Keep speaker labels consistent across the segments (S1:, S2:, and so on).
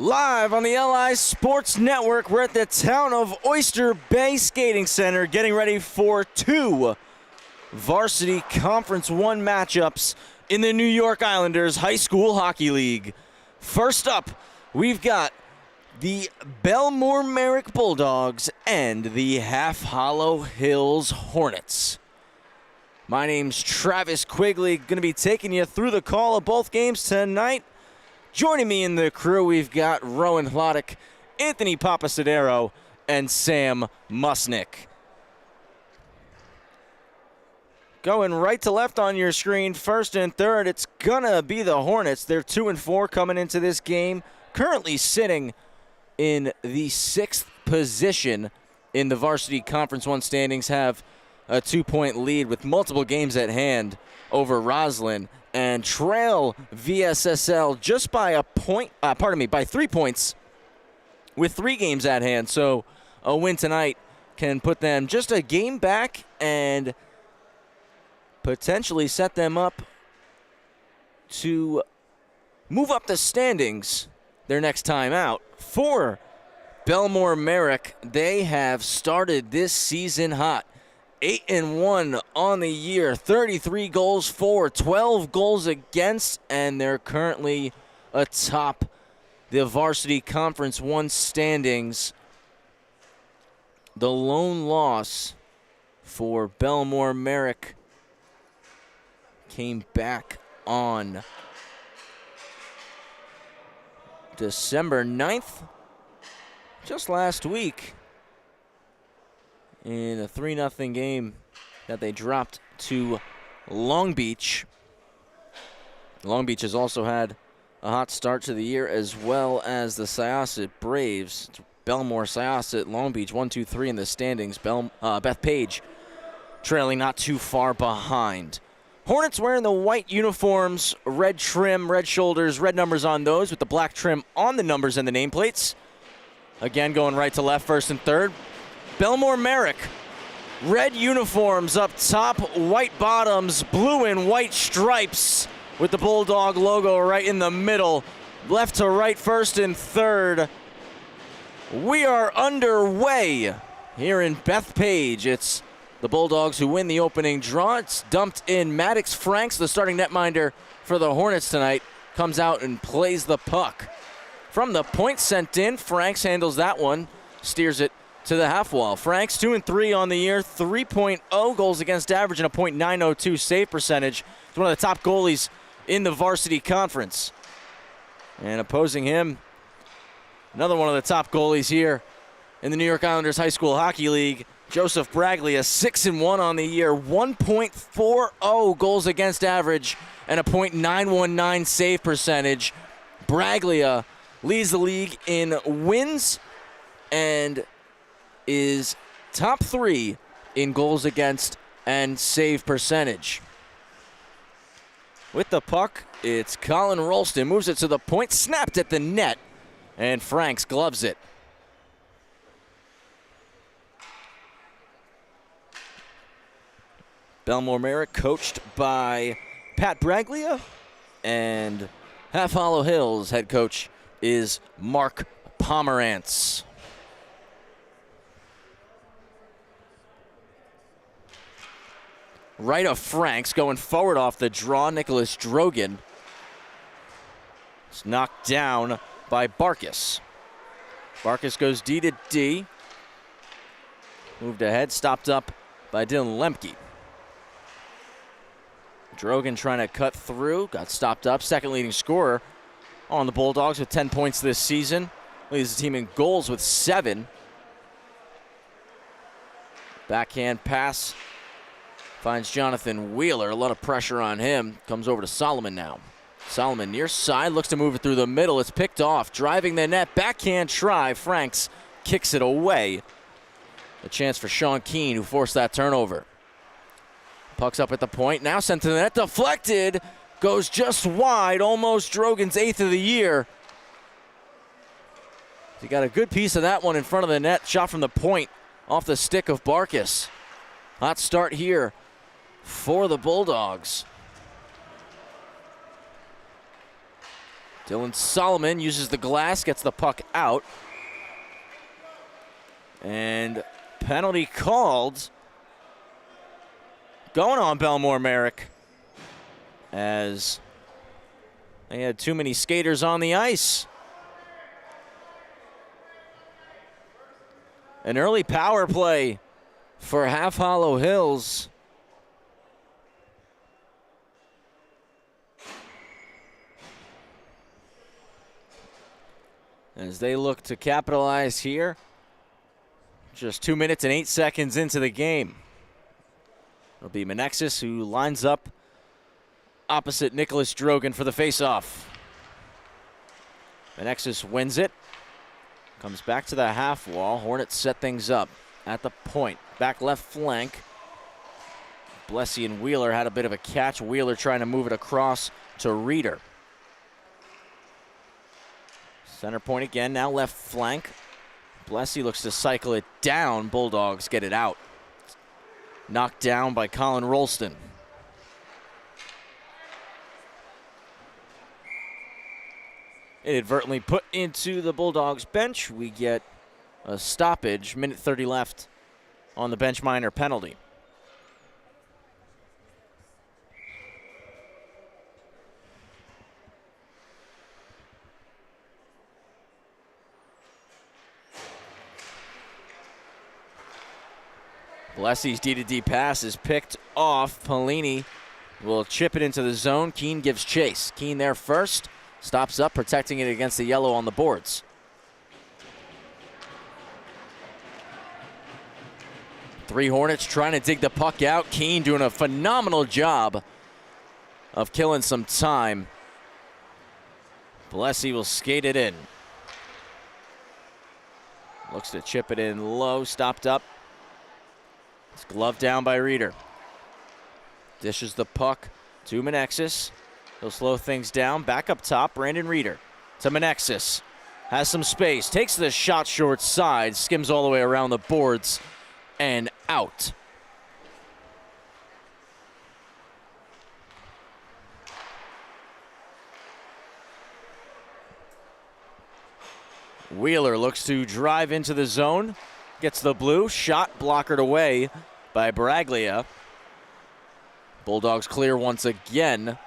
S1: Live on the LI Sports Network, we're at the town of Oyster Bay Skating Center getting ready for two Varsity Conference 1 matchups in the New York Islanders High School Hockey League. First up, we've got the Bellmore-Merrick Bulldogs and the Half Hollow Hills Hornets. My name's Travis Quigley, going to be taking you through the call of both games tonight. Joining me in the crew, we've got Rowan Hlodick, Anthony Papasadero, and Sam Musnick. Going right to left on your screen, first and third, it's going to be the Hornets. They're 2-4 coming into this game, currently sitting in the 6th position in the Varsity Conference 1 standings, have a 2-point lead with multiple games at hand over Roslyn, and trail VSSL just by by 3 points with 3 games at hand. So a win tonight can put them just a game back and potentially set them up to move up the standings their next time out. For Bellmore-Merrick, they have started this season hot. 8-1 on the year, 33 goals for, 12 goals against, and they're currently atop the Varsity Conference 1 standings. The lone loss for Bellmore-Merrick came back on December 9th, just last week, in a 3-0 game that they dropped to Long Beach. Long Beach has also had a hot start to the year, as well as the Syosset Braves. It's Bellmore, Syosset, Long Beach, 1-2-3 in the standings. Bethpage trailing not too far behind. Hornets wearing the white uniforms, red trim, red shoulders, red numbers on those with the black trim on the numbers and the nameplates. Again, going right to left, first and third. Bellmore-Merrick, red uniforms up top, white bottoms, blue and white stripes with the Bulldog logo right in the middle. Left to right, first and third. We are underway here in Bethpage. It's the Bulldogs who win the opening draw. It's dumped in. Maddox Franks, the starting netminder for the Hornets tonight, comes out and plays the puck. From the point sent in, Franks handles that one, steers it to the half wall. Franks 2-3 on the year, 3.0 goals against average and a .902 save percentage. He's one of the top goalies in the Varsity Conference. And opposing him, another one of the top goalies here in the New York Islanders High School Hockey League, Joseph Braglia, 6-1 on the year, 1.40 goals against average and a .919 save percentage. Braglia leads the league in wins and is top 3 in goals against and save percentage. With the puck, it's Colin Rolston, moves it to the point, snapped at the net, and Franks gloves it. Bellmore-Merrick coached by Pat Braglia, and Half Hollow Hills head coach is Mark Pomerantz. Right of Franks, going forward off the draw, Nicholas Drogan. It's knocked down by Barkus. Barkus goes D to D. Moved ahead, stopped up by Dylan Lemke. Drogan trying to cut through, got stopped up. Second leading scorer on the Bulldogs with 10 points this season. Leads the team in goals with 7. Backhand pass. Finds Jonathan Wheeler, a lot of pressure on him. Comes over to Solomon now. Solomon near side, looks to move it through the middle. It's picked off, driving the net, backhand try. Franks kicks it away. A chance for Sean Keane, who forced that turnover. Puck's up at the point, now sent to the net, deflected. Goes just wide, almost Drogan's 8th of the year. He got a good piece of that one in front of the net. Shot from the point off the stick of Barkus. Hot start here for the Bulldogs. Dylan Solomon uses the glass, gets the puck out. And penalty called. Going on Bellmore-Merrick, as they had too many skaters on the ice. An early power play for Half Hollow Hills. As they look to capitalize here, just 2 minutes and 8 seconds into the game. It'll be Menexis who lines up opposite Nicholas Drogan for the faceoff. Menexis wins it. Comes back to the half wall. Hornets set things up at the point. Back left flank. Blessy and Wheeler had a bit of a catch. Wheeler trying to move it across to Reeder. Center point again, now left flank. Blessy looks to cycle it down. Bulldogs get it out. Knocked down by Colin Rolston. Inadvertently put into the Bulldogs bench. We get a stoppage, minute 30 left on the bench minor penalty. Blessy's D-to-D pass is picked off. Polini will chip it into the zone. Keene gives chase. Keene there first. Stops up, protecting it against the yellow on the boards. Three Hornets trying to dig the puck out. Keene doing a phenomenal job of killing some time. Blessy will skate it in. Looks to chip it in low, stopped up. It's gloved down by Reeder. Dishes the puck to Menexis. He'll slow things down. Back up top, Brandon Reeder to Menexis. Has some space, takes the shot short side, skims all the way around the boards and out. Wheeler looks to drive into the zone. Gets the blue, shot blockered away by Braglia. Bulldogs clear once again.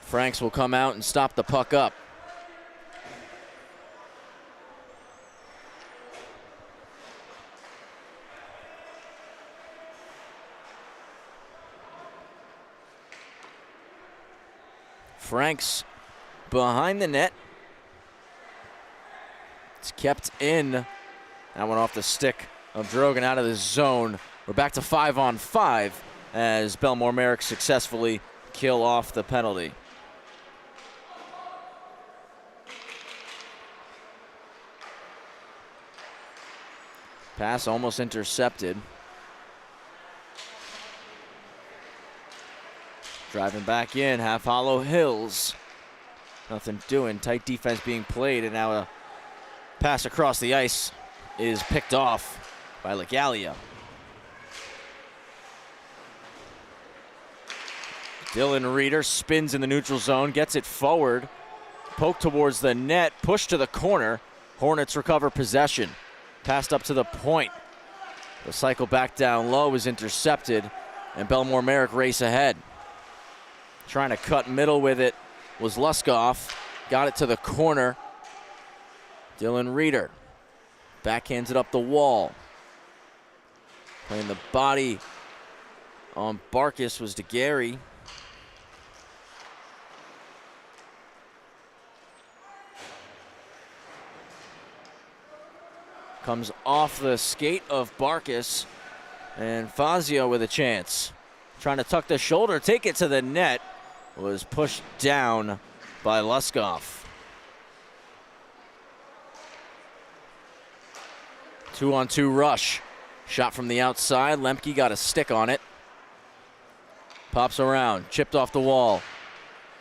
S1: Franks will come out and stop the puck up. Franks behind the net. It's kept in. That one off the stick of Drogan out of the zone. We're back to 5-on-5 as Bellmore-Merrick successfully kill off the penalty. Pass almost intercepted. Driving back in, Half Hollow Hills. Nothing doing, tight defense being played, and now a pass across the ice is picked off by Legalia. Dylan Reeder spins in the neutral zone, gets it forward, poke towards the net, push to the corner. Hornets recover possession. Passed up to the point. The cycle back down low is intercepted, and Bellmore-Merrick race ahead. Trying to cut middle with it was Luskoff. Got it to the corner. Dylan Reeder backhands it up the wall. Playing the body on Barkus was DeGarry. Comes off the skate of Barkus, and Fazio with a chance. Trying to tuck the shoulder, take it to the net. Was pushed down by Luskoff. 2-on-2 rush. Shot from the outside. Lemke got a stick on it. Pops around, chipped off the wall.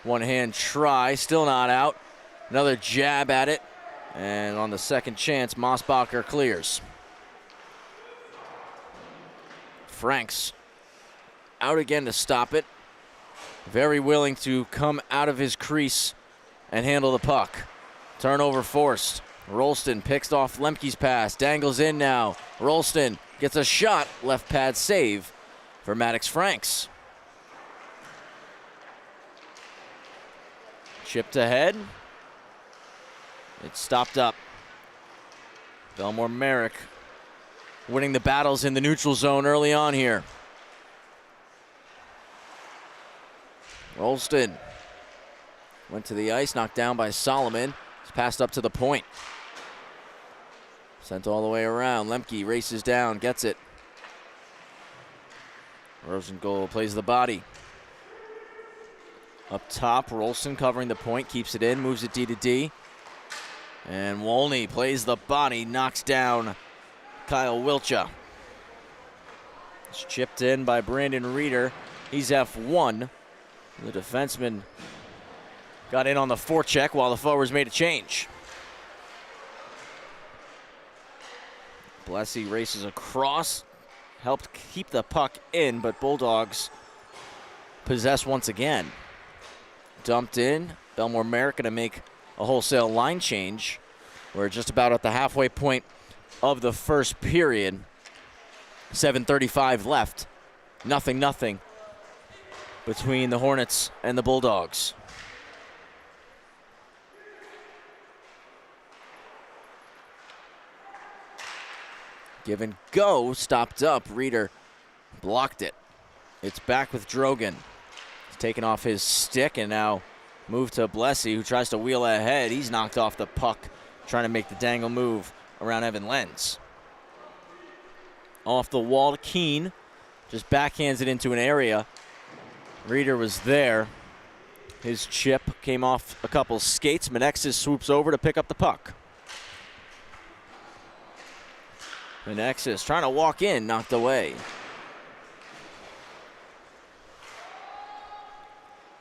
S1: One hand try, still not out. Another jab at it. And on the second chance, Mossbacher clears. Franks out again to stop it. Very willing to come out of his crease and handle the puck. Turnover forced. Rolston picks off Lemke's pass, dangles in now. Rolston gets a shot, left pad save for Maddox Franks. Chipped ahead. It's stopped up. Bellmore-Merrick winning the battles in the neutral zone early on here. Rolston went to the ice, knocked down by Solomon. It's passed up to the point. Sent all the way around. Lemke races down, gets it. Rosengold plays the body. Up top, Rolston covering the point, keeps it in, moves it D to D. And Wolney plays the body, knocks down Kyle Wilcha. It's chipped in by Brandon Reeder. He's F1. The defenseman got in on the forecheck while the forwards made a change. Blessy races across, helped keep the puck in, but Bulldogs possess once again. Dumped in, Bellmore-Merrick gonna make a wholesale line change. We're just about at the halfway point of the first period. 7:35 left. Nothing between the Hornets and the Bulldogs. Give and go, stopped up. Reeder blocked it. It's back with Drogan. He's taken off his stick and now moved to Blessy, who tries to wheel ahead. He's knocked off the puck, trying to make the dangle move around Evan Lenz. Off the wall to Keene, just backhands it into an area. Reeder was there. His chip came off a couple skates. Menexis swoops over to pick up the puck. Menexis trying to walk in, knocked away.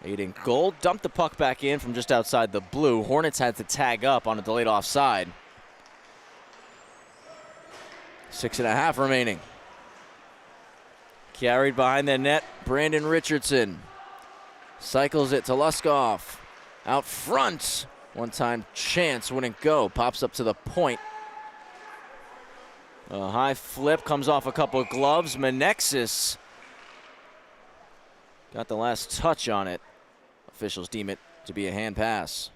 S1: Aiden Gold dumped the puck back in from just outside the blue. Hornets had to tag up on a delayed offside. 6.5 remaining. Carried behind the net, Brandon Richardson. Cycles it to Luskoff. Out front. One-time chance, wouldn't go. Pops up to the point. A high flip, comes off a couple of gloves. Menexis got the last touch on it. Officials deem it to be a hand pass.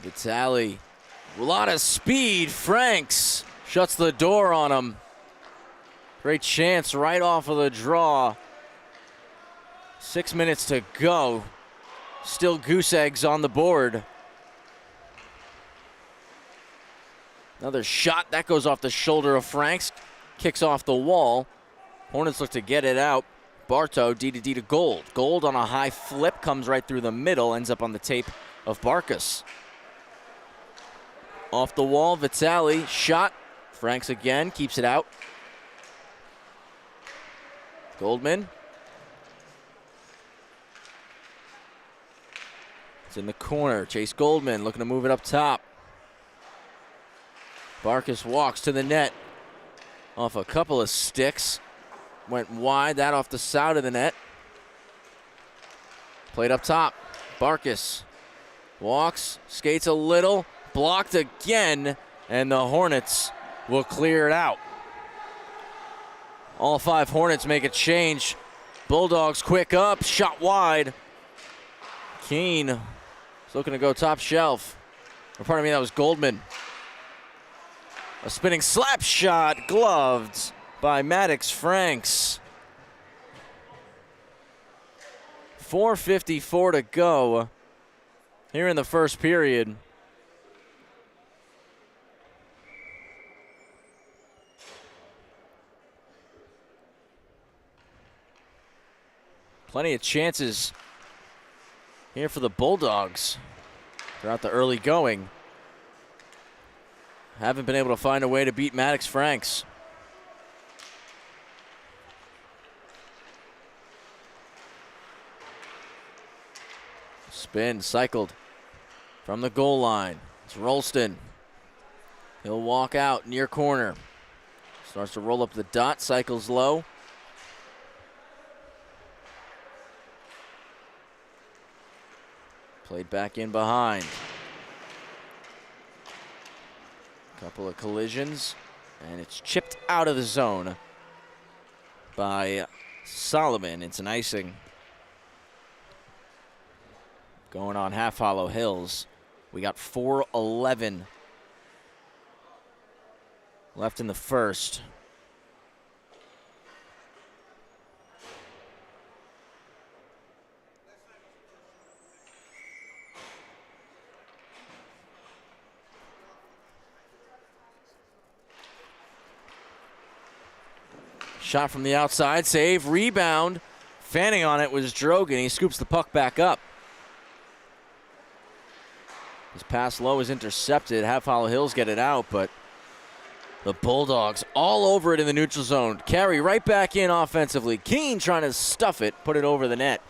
S1: Vitale, a lot of speed. Franks shuts the door on him. Great chance right off of the draw. 6 minutes to go. Still goose eggs on the board. Another shot that goes off the shoulder of Franks. Kicks off the wall. Hornets look to get it out. Bartow, D to D to Gold. Gold on a high flip, comes right through the middle, ends up on the tape of Barkas. Off the wall, Vitale, shot. Franks again, keeps it out. Goldman. It's in the corner. Chase Goldman looking to move it up top. Barkas walks to the net. Off a couple of sticks. Went wide, that off the side of the net. Played up top. Barkas walks, skates a little. Blocked again, and the Hornets will clear it out. All 5 Hornets make a change. Bulldogs quick up, shot wide. Keene is looking to go top shelf. Or pardon me, that was Goldman. A spinning slap shot, gloved by Maddox Franks. 4:54 to go here in the first period. Plenty of chances here for the Bulldogs throughout the early going. Haven't been able to find a way to beat Maddox Franks. Spin, cycled from the goal line. It's Rolston. He'll walk out near corner. Starts to roll up the dot, cycles low. Played back in behind. Couple of collisions, and it's chipped out of the zone by Solomon. It's an icing. Going on Half Hollow Hills. We got 4:11 left in the first. Shot from the outside, save, rebound. Fanning on it was Drogan. He scoops the puck back up. His pass low is intercepted. Half Hollow Hills get it out, but the Bulldogs all over it in the neutral zone. Carry right back in offensively. Keene trying to stuff it, put it over the net.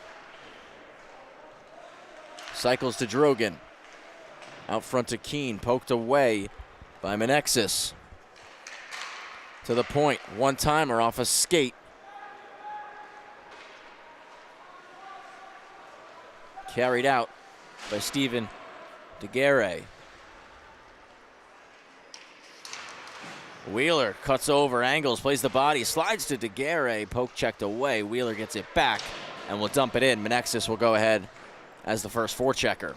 S1: Cycles to Drogan. Out front to Keene, poked away by Menexis. To the point, one-timer off a skate. Carried out by Stephen DeGuerre. Wheeler cuts over, angles, plays the body, slides to DeGuerre, poke checked away. Wheeler gets it back and will dump it in. Menexis will go ahead as the first forechecker.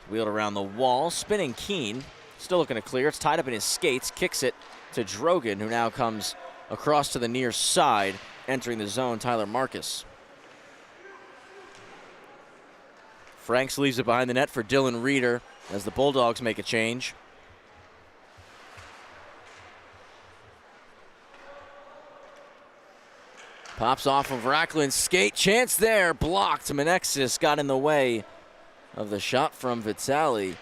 S1: Wheeled around the wall, spinning Keene. Still looking to clear. It's tied up in his skates, kicks it to Drogan, who now comes across to the near side, entering the zone, Tyler Marcus. Franks leaves it behind the net for Dylan Reeder as the Bulldogs make a change. Pops off of Racklin's skate. Chance there, blocked. Menexis got in the way of the shot from Vitali.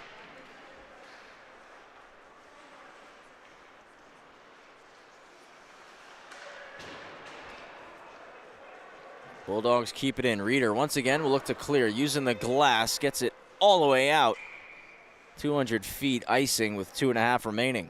S1: Bulldogs keep it in. Reeder once again will look to clear, using the glass, gets it all the way out. 200 feet icing with 2.5 remaining.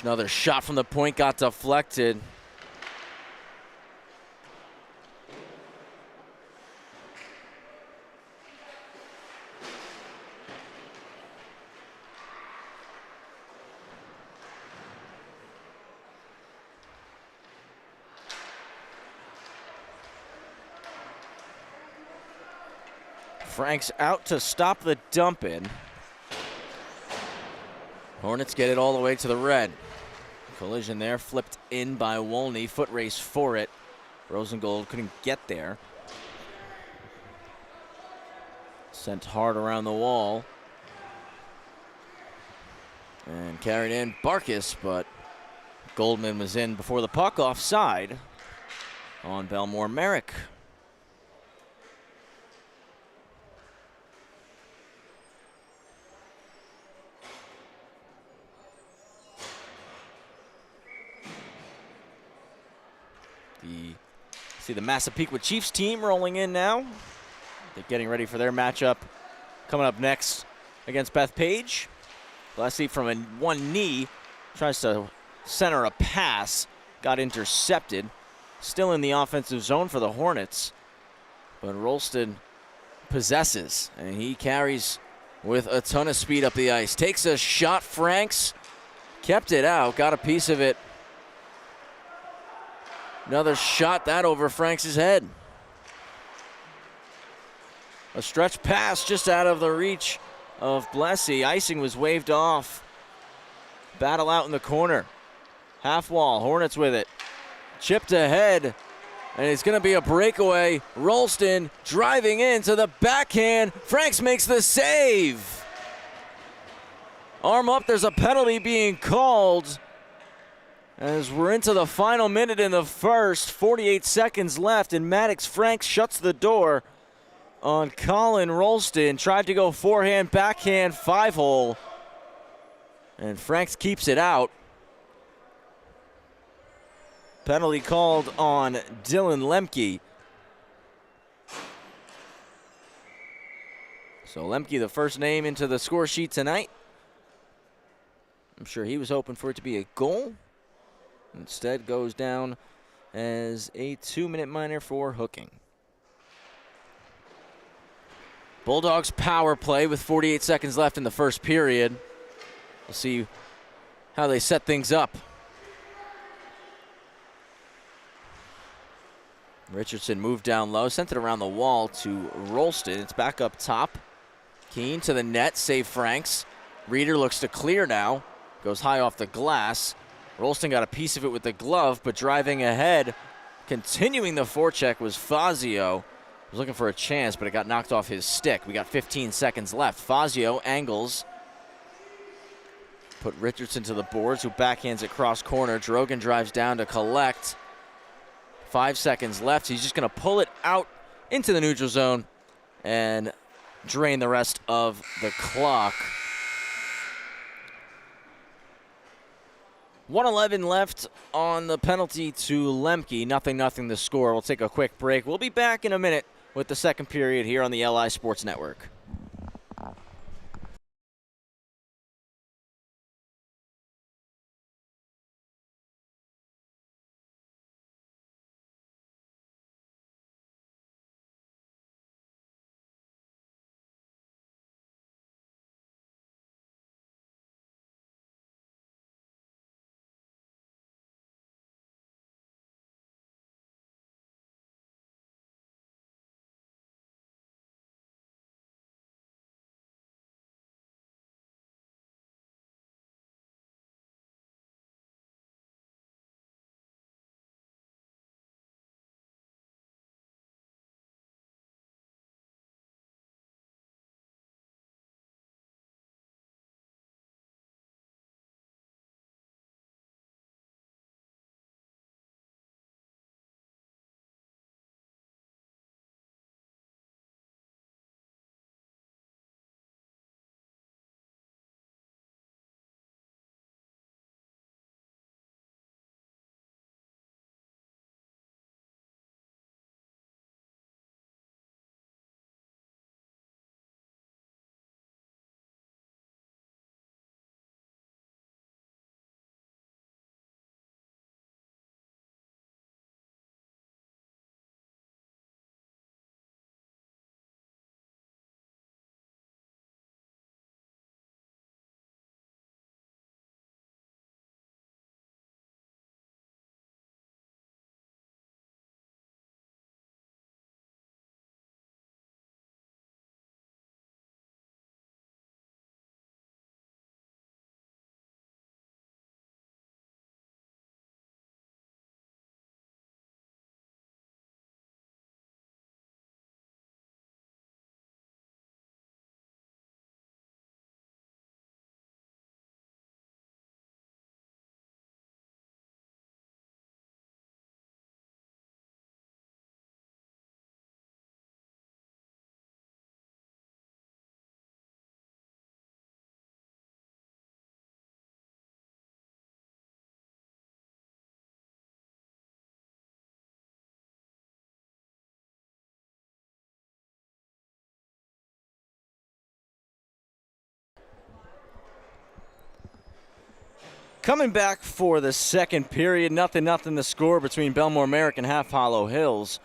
S1: Another shot from the point got deflected. Franks out to stop the dump in. Hornets get it all the way to the red. Collision there, flipped in by Wolney. Foot race for it. Rosengold couldn't get there. Sent hard around the wall. And carried in Barkis, but Goldman was in before the puck, offside on Bellmore-Merrick. See the Massapequa Chiefs team rolling in now. They're getting ready for their matchup coming up next against Bethpage. Leslie from one knee tries to center a pass, got intercepted. Still in the offensive zone for the Hornets, but Rolston possesses, and he carries with a ton of speed up the ice. Takes a shot, Franks kept it out, got a piece of it. Another shot, that over Franks' head. A stretch pass just out of the reach of Blessy. Icing was waved off. Battle out in the corner. Half wall, Hornets with it. Chipped ahead, and it's going to be a breakaway. Rolston driving into the backhand. Franks makes the save. Arm up, there's a penalty being called. As we're into the final minute in the first, 48 seconds left, and Maddox Franks shuts the door on Colin Rolston. Tried to go forehand, backhand, 5-hole, and Franks keeps it out. Penalty called on Dylan Lemke. So Lemke, the first name into the score sheet tonight. I'm sure he was hoping for it to be a goal. Instead goes down as a 2-minute minor for hooking. Bulldogs power play with 48 seconds left in the first period. We'll see how they set things up. Richardson moved down low, sent it around the wall to Rolston. It's back up top. Keene to the net, save Franks. Reeder looks to clear now. Goes high off the glass. Rolston got a piece of it with the glove, but driving ahead, continuing the forecheck was Fazio. Was looking for a chance, but it got knocked off his stick. We got 15 seconds left. Fazio angles. Put Richardson to the boards, who backhands it cross corner. Drogan drives down to collect. 5 seconds left. He's just going to pull it out into the neutral zone and drain the rest of the clock. 1:11 left on the penalty to Lemke. 0-0 the score. We'll take a quick break. We'll be back in a minute with the second period here on the LI Sports Network. Coming back for the second period, 0-0 the score between Bellmore-Merrick and Half Hollow Hills.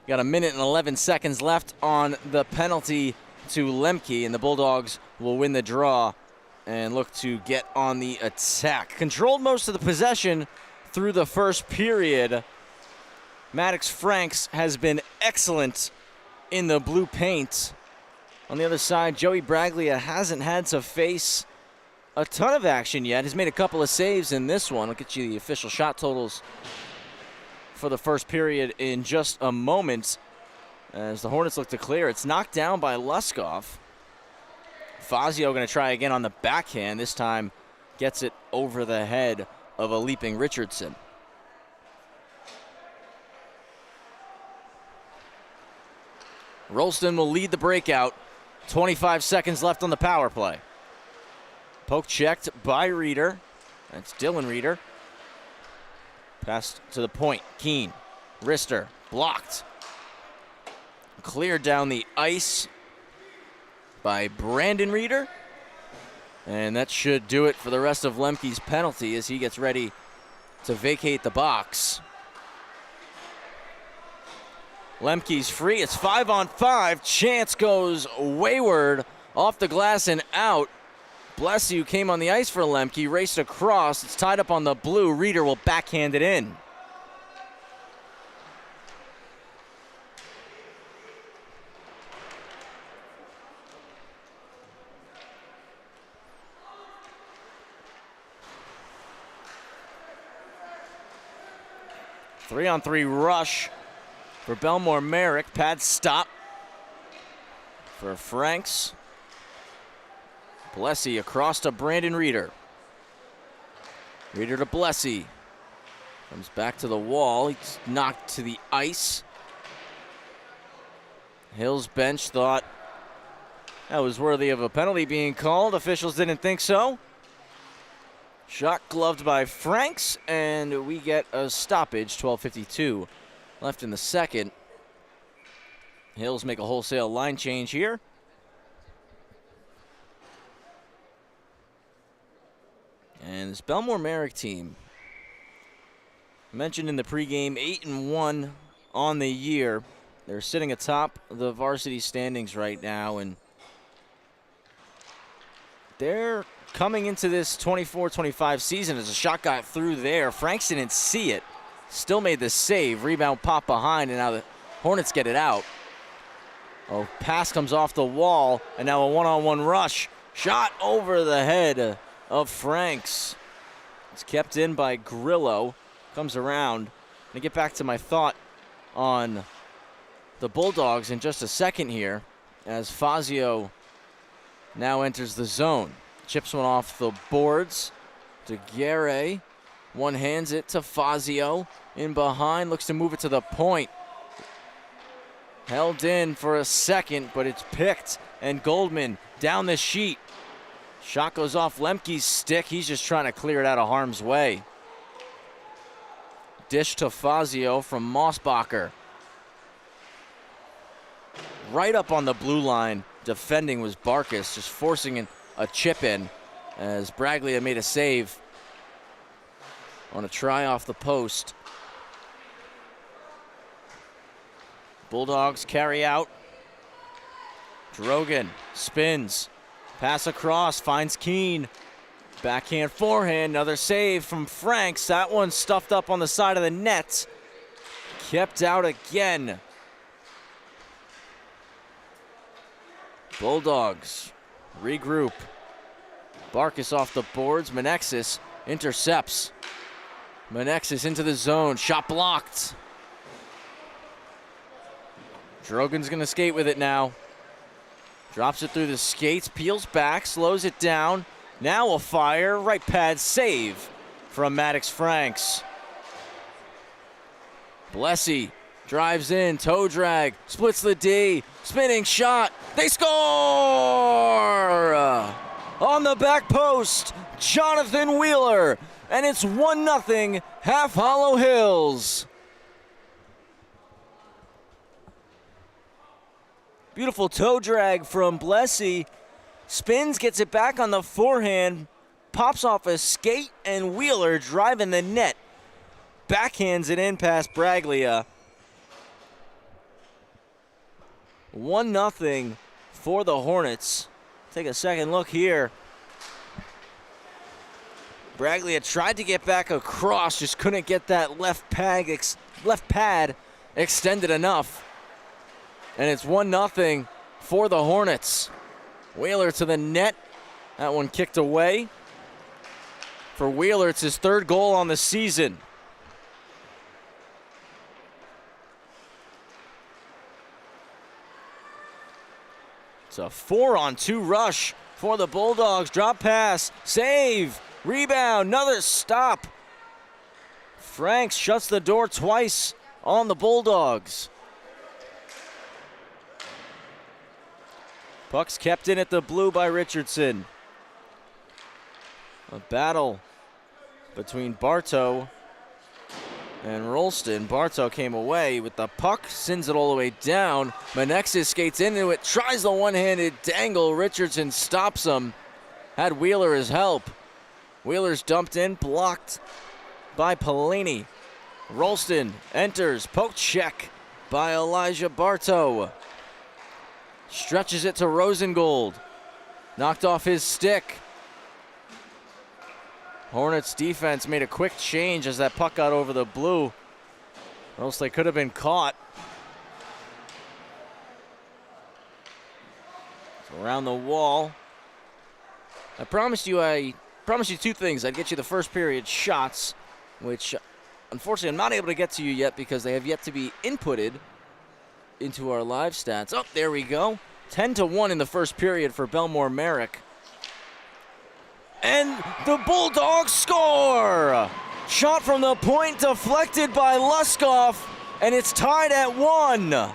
S1: Got 1 minute and 11 seconds left on the penalty to Lemke, and the Bulldogs will win the draw and look to get on the attack. Controlled most of the possession through the first period. Maddox Franks has been excellent in the blue paint. On the other side, Joey Braglia hasn't had to face a ton of action yet. He's made a couple of saves in this one. I'll get you the official shot totals for the first period in just a moment as the Hornets look to clear. It's knocked down by Luskoff. Fazio going to try again on the backhand. This time gets it over the head of a leaping Richardson. Rolston will lead the breakout. 25 seconds left on the power play. Poke checked by Reeder. That's Dylan Reeder. Pass to the point. Keene. Wrister. Blocked. Cleared down the ice by Brandon Reeder. And that should do it for the rest of Lemke's penalty as he gets ready to vacate the box. Lemke's free. It's 5-on-5. Chance goes wayward off the glass and out. Bless you came on the ice for Lemke, raced across. It's tied up on the blue. Reeder will backhand it in. Three-on-three rush for Bellmore-Merrick. Pad stop for Franks. Blessy across to Brandon Reeder. Reeder to Blessy. Comes back to the wall. He's knocked to the ice. Hill's bench thought that was worthy of a penalty being called. Officials didn't think so. Shot gloved by Franks, and we get a stoppage. 12:52 left in the second. Hills make a wholesale line change here. And this Bellmore-Merrick team, mentioned in the pregame, 8-1 on the year. They're sitting atop the varsity standings right now, and they're coming into this 24-25 season as a shot got through there. Franks didn't see it. Still made the save. Rebound pop behind, and now the Hornets get it out. Oh, pass comes off the wall, and now a one-on-one rush. Shot over the head of Franks. It's kept in by Grillo. Comes around. I'm gonna get back to my thought on the Bulldogs in just a second here as Fazio now enters the zone. Chips one off the boards to Guerre. One hands it to Fazio. In behind, looks to move it to the point. Held in for a second, but it's picked. And Goldman down the sheet. Shot goes off Lemke's stick. He's just trying to clear it out of harm's way. Dish to Fazio from Mossbacher. Right up on the blue line. Defending was Barkas, just forcing a chip in as Braglia made a save on a try off the post. Bulldogs carry out. Drogan spins. Pass across, finds Keene. Backhand, forehand, another save from Franks. That one stuffed up on the side of the net. Kept out again. Bulldogs regroup. Barkas off the boards. Menexis intercepts. Menexis into the zone. Shot blocked. Drogan's going to skate with it now. Drops it through the skates, peels back, slows it down. Now a fire, right pad save from Maddox Franks. Blessy drives in, toe drag, splits the D, spinning shot. They score! On the back post, Jonathan Wheeler, and it's 1-0, Half Hollow Hills. Beautiful toe drag from Blessy. Spins, gets it back on the forehand, pops off a skate, and Wheeler driving the net. Backhands it in past Braglia. 1-0 for the Hornets. Take a second look here. Braglia tried to get back across, just couldn't get that left pad extended enough. And it's 1-0 for the Hornets. Wheeler to the net. That one kicked away. For Wheeler, it's his third goal on the season. It's a 4-on-2 rush for the Bulldogs. Drop pass, save, rebound, another stop Franks shuts the door twice on the Bulldogs. Puck's kept in at the blue by Richardson. A battle between Bartow and Rolston. Bartow came away with the puck, sends it all the way down. Menexis skates into it, tries the one-handed dangle. Richardson stops him. Had Wheeler as help. Wheeler's dumped in, blocked by Pelini. Rolston enters, poke check by Elijah Bartow. Stretches it to Rosengold. Knocked off his stick. Hornets defense made a quick change as that puck got over the blue, or else they could have been caught. So around the wall. I promised you two things. I'd get you the first period shots, which unfortunately I'm not able to get to you yet because they have yet to be inputted into our live stats. Oh, there we go. 10-1 in the first period for Bellmore-Merrick. And the Bulldogs score! Shot from the point deflected by Luskoff, and it's tied at 1.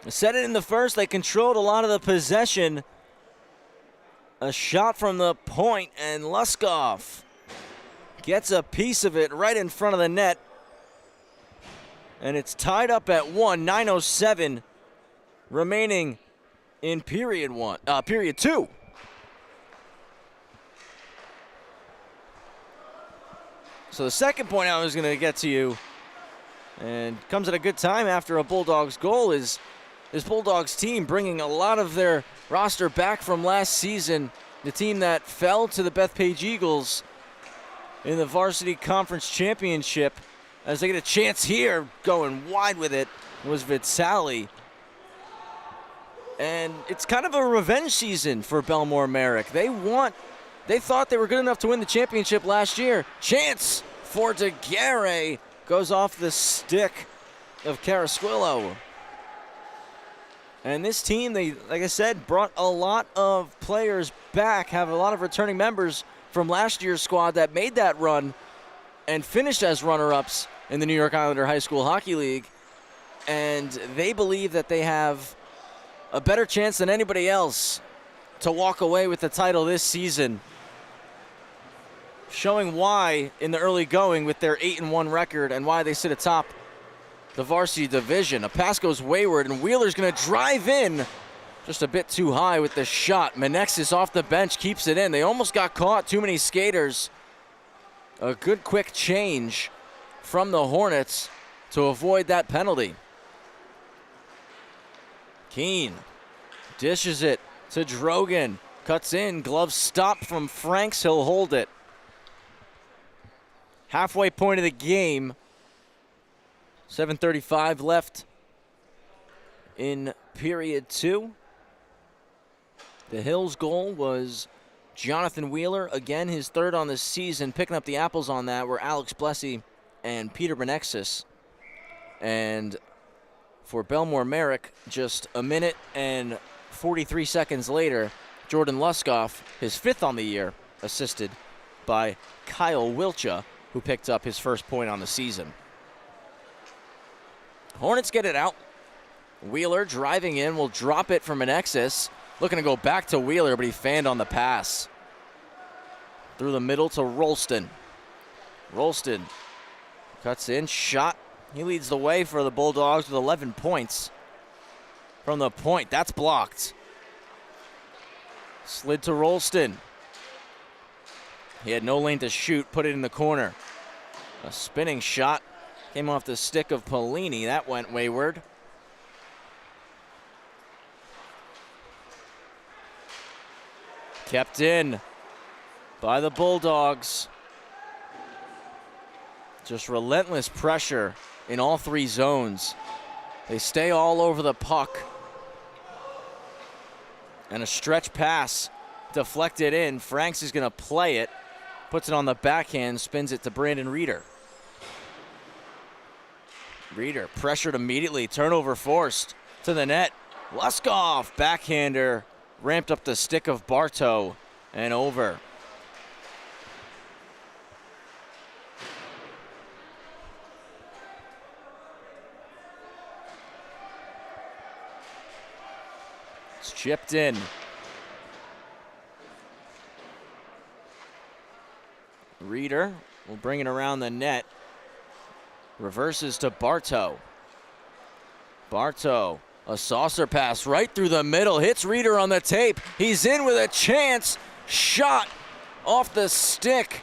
S1: Said it in the first, they controlled a lot of the possession. A shot from the point, and Luskoff gets a piece of it right in front of the net. And it's tied up at 1, 9:07 remaining in period 2. So the second point I was going to get to you, and comes at a good time after a Bulldogs goal, is this Bulldogs team bringing a lot of their roster back from last season, the team that fell to the Bethpage Eagles in the Varsity Conference Championship. As they get a chance here, going wide with it, was Vitsali. And it's kind of a revenge season for Bellmore-Merrick. They thought they were good enough to win the championship last year. Chance for DeGuerre, goes off the stick of Carasquillo. And this team, they, like I said, brought a lot of players back, have a lot of returning members from last year's squad that made that run and finished as runner-ups in the New York Islander High School Hockey League. And they believe that they have a better chance than anybody else to walk away with the title this season. Showing why in the early going with their 8-1 record and why they sit atop the varsity division. A pass goes wayward, and Wheeler's going to drive in just a bit too high with the shot. Menexis off the bench keeps it in. They almost got caught, too many skaters. A good quick change from the Hornets to avoid that penalty. Keene dishes it to Drogan. Cuts in, glove stop from Franks, he'll hold it. Halfway point of the game. 7:35 left in period 2. The Hills goal was Jonathan Wheeler. Again, his third on the season. Picking up the apples on that were Alex Blessy and Peter Benexis. And for Bellmore-Merrick, just a minute and 43 seconds later, Jordan Luskoff, his 5th on the year, assisted by Kyle Wilcha, who picked up his first point on the season. Hornets get it out. Wheeler driving in, will drop it from Menexis. Looking to go back to Wheeler, but he fanned on the pass. Through the middle to Rolston. Rolston cuts in, shot. He leads the way for the Bulldogs with 11 points. From the point, that's blocked. Slid to Rolston. He had no lane to shoot, put it in the corner. A spinning shot came off the stick of Pelini. That went wayward. Kept in by the Bulldogs. Just relentless pressure in all 3 zones. They stay all over the puck. And a stretch pass deflected in. Franks is going to play it. Puts it on the backhand, spins it to Brandon Reeder. Reeder pressured immediately, turnover forced to the net. Luskoff, backhander, ramped up the stick of Bartow. and over. It's chipped in. Reeder will bring it around the net. Reverses to Bartow. Bartow, a saucer pass right through the middle. Hits Reeder on the tape. He's in with a chance. Shot off the stick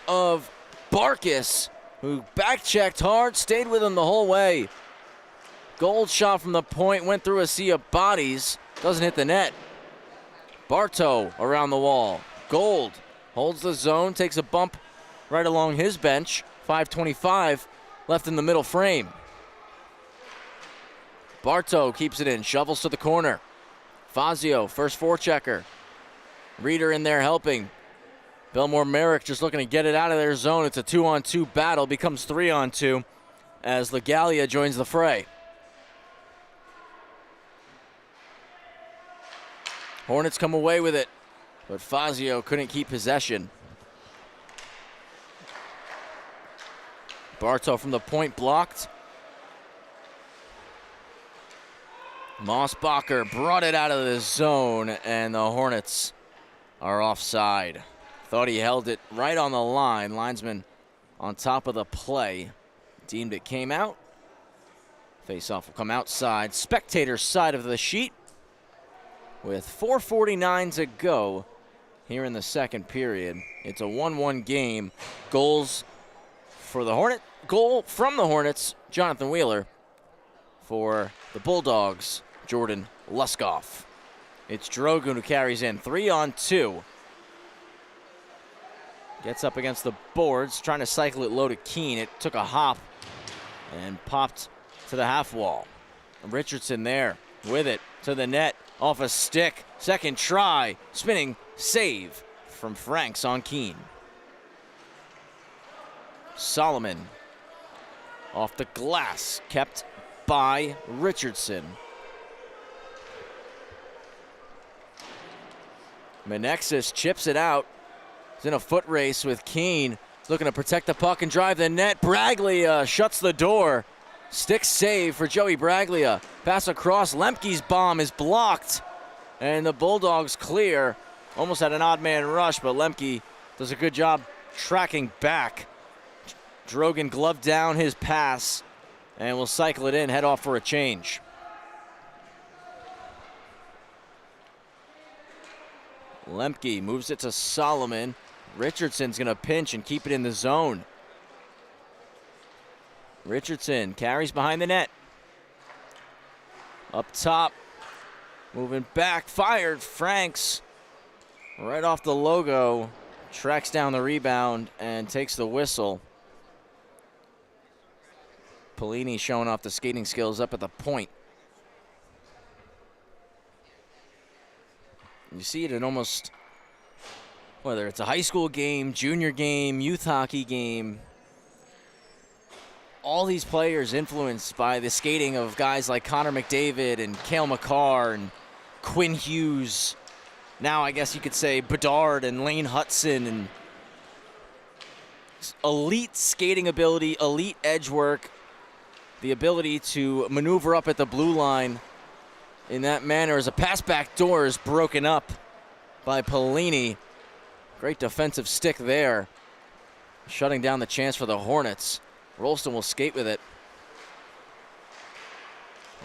S1: of Barkis, who back-checked hard, stayed with him the whole way. Gold shot from the point, went through a sea of bodies. Doesn't hit the net. Bartow around the wall. Gold holds the zone, takes a bump right along his bench. 5:25 left in the middle frame. Bartow keeps it in, shovels to the corner. Fazio, first forechecker. Reeder in there helping. Bellmore-Merrick just looking to get it out of their zone. It's a 2-on-2 battle, becomes 3-on-2 as LaGallia joins the fray. Hornets come away with it, but Fazio couldn't keep possession. Bartow from the point blocked. Mossbacher brought it out of the zone, and the Hornets are offside. Thought he held it right on the line. Linesman on top of the play. Deemed it came out. Face-off will come outside. Spectator side of the sheet. With 4:49 to go here in the second period. It's a 1-1 game. Goals for the Hornet. Goal from the Hornets, Jonathan Wheeler. For the Bulldogs, Jordan Luskoff. It's Drogon who carries in 3-on-2. Gets up against the boards, trying to cycle it low to Keene. It took a hop and popped to the half wall. Richardson there with it to the net. Off a stick, second try, spinning save from Franks on Keene. Solomon off the glass, kept by Richardson. Menexis chips it out. He's in a foot race with Keene. He's looking to protect the puck and drive the net. Braglia shuts the door. Stick save for Joey Braglia. Pass across. Lemke's bomb is blocked. And the Bulldogs clear. Almost had an odd man rush, but Lemke does a good job tracking back. Drogon gloved down his pass and will cycle it in, head off for a change. Lemke moves it to Solomon. Richardson's going to pinch and keep it in the zone. Richardson carries behind the net. Up top, moving back, fired. Franks right off the logo, tracks down the rebound and takes the whistle. Pelini showing off the skating skills up at the point. You see it in almost, whether it's a high school game, junior game, youth hockey game, all these players influenced by the skating of guys like Connor McDavid and Cale Makar and Quinn Hughes. Now I guess you could say Bedard and Lane Hudson, and elite skating ability, elite edge work, the ability to maneuver up at the blue line in that manner as a pass back door is broken up by Pelini. Great defensive stick there, shutting down the chance for the Hornets. Rolston will skate with it.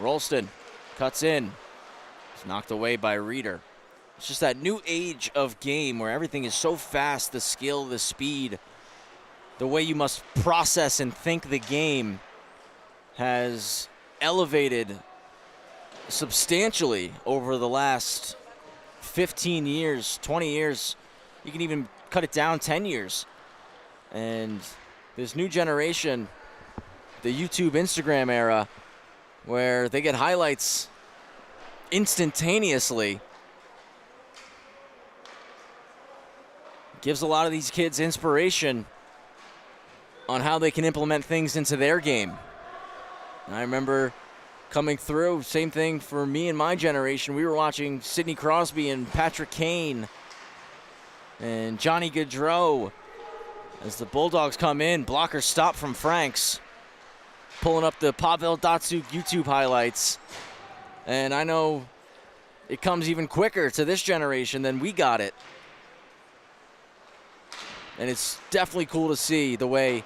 S1: Rolston cuts in. It's knocked away by Reeder. It's just that new age of game where everything is so fast, the skill, the speed, the way you must process and think the game has elevated substantially over the last 15 years, 20 years. You can even cut it down 10 years. And this new generation, the YouTube, Instagram era, where they get highlights instantaneously, gives a lot of these kids inspiration on how they can implement things into their game. And I remember coming through, same thing for me and my generation. We were watching Sidney Crosby and Patrick Kane And Johnny Gaudreau, as the Bulldogs come in, blocker stop from Franks. Pulling up the Pavel Datsyuk YouTube highlights. And I know it comes even quicker to this generation than we got it. And it's definitely cool to see the way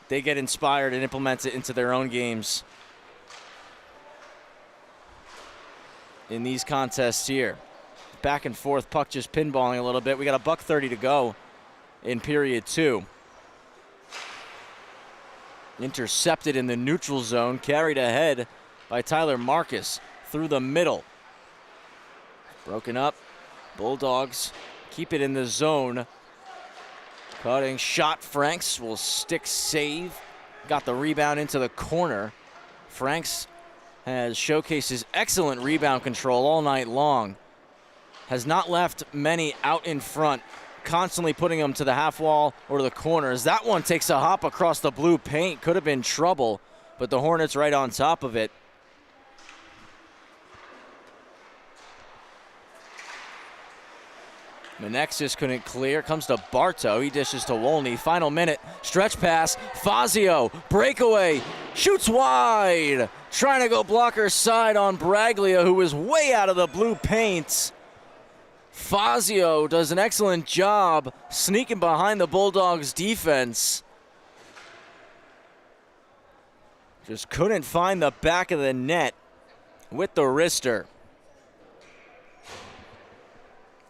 S1: they get inspired and implement it into their own games in these contests here. Back and forth, puck just pinballing a little bit. We got $1:30 to go in period 2. Intercepted in the neutral zone, carried ahead by Tyler Marcus through the middle. Broken up, Bulldogs keep it in the zone. Cutting shot, Franks will stick save. Got the rebound into the corner. Franks has showcased his excellent rebound control all night long. Has not left many out in front, constantly putting them to the half wall or the corners. That one takes a hop across the blue paint. Could have been trouble, but the Hornets right on top of it. Menexis couldn't clear. Comes to Bartow. He dishes to Wolny. Final minute. Stretch pass. Fazio. Breakaway. Shoots wide. Trying to go blocker side on Braglia, who was way out of the blue paint. Fazio does an excellent job sneaking behind the Bulldogs defense. Just couldn't find the back of the net with the wrister.